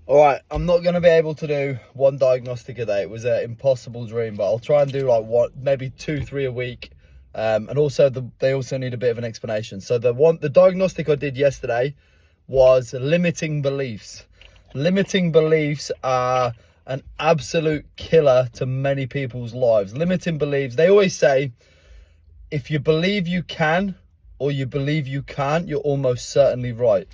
All right, I'm not going to be able to do one diagnostic a day. It was an impossible dream, but I'll try and do like maybe 2, 3 a week. And also they also need a bit of an explanation. So the diagnostic I did yesterday was limiting beliefs. Limiting beliefs are an absolute killer to many people's lives. Limiting beliefs, they always say, if you believe you can or you believe you can't, you're almost certainly right.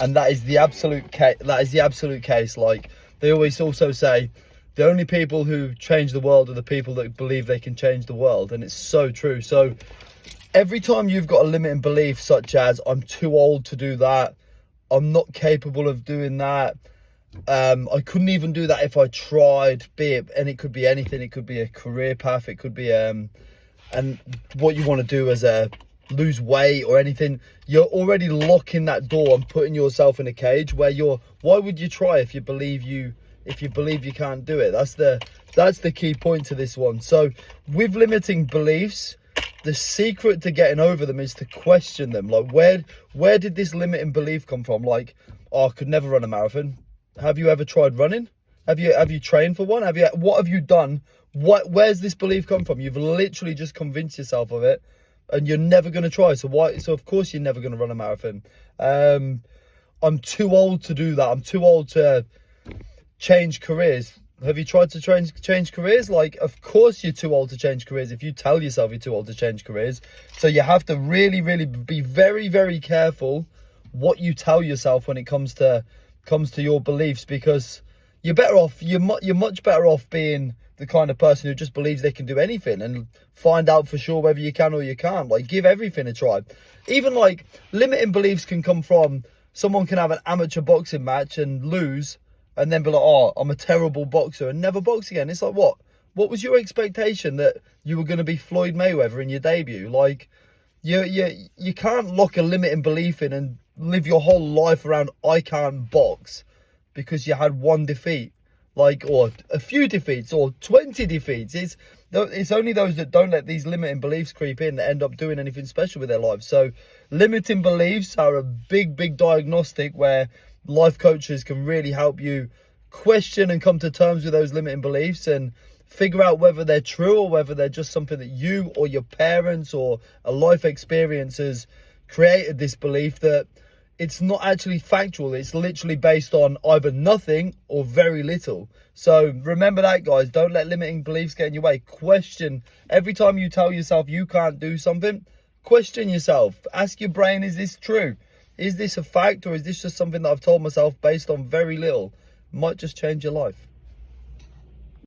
And that is the absolute case. That is the absolute case. Like they always also say, the only people who change the world are the people that believe they can change the world. And it's so true. So every time you've got a limiting belief, such as I'm too old to do that, I'm not capable of doing that, I couldn't even do that if I tried, and it could be anything. It could be a career path. It could be and what you want to do as a lose weight or anything. You're already locking that door and putting yourself in a cage where why would you try if you believe you can't do it? That's the key point to this one. So with limiting beliefs, the secret to getting over them is to question them. Like where did this limiting belief come from? Like, oh, I could never run a marathon. Have you ever tried running? Have you trained for one? What have you done? Where's this belief come from? You've literally just convinced yourself of it, and you're never going to try. So of course you're never going to run a marathon. I'm too old to do that. I'm too old to change careers. Have you tried to change careers? Like, of course you're too old to change careers if you tell yourself you're too old to change careers. So you have to really, really be very, very careful what you tell yourself when it comes to your beliefs, because you're much better off being the kind of person who just believes they can do anything and find out for sure whether you can or you can't. Like, give everything a try. Even like limiting beliefs can come from someone can have an amateur boxing match and lose and then be like, oh, I'm a terrible boxer, and never box again. It's like, what was your expectation, that you were going to be Floyd Mayweather in your debut? Like, you can't lock a limiting belief in and live your whole life around I can't box because you had one defeat, like, or a few defeats or 20 defeats. It's only those that don't let these limiting beliefs creep in that end up doing anything special with their lives. So limiting beliefs are a big diagnostic where life coaches can really help you question and come to terms with those limiting beliefs and figure out whether they're true or whether they're just something that you or your parents or a life experience has created, this belief that it's not actually factual. It's literally based on either nothing or very little. So remember that, guys. Don't let limiting beliefs get in your way. Question every time you tell yourself you can't do something. Question yourself. Ask your brain, is this true? Is this a fact, or is this just something that I've told myself based on very little? Might just change your life.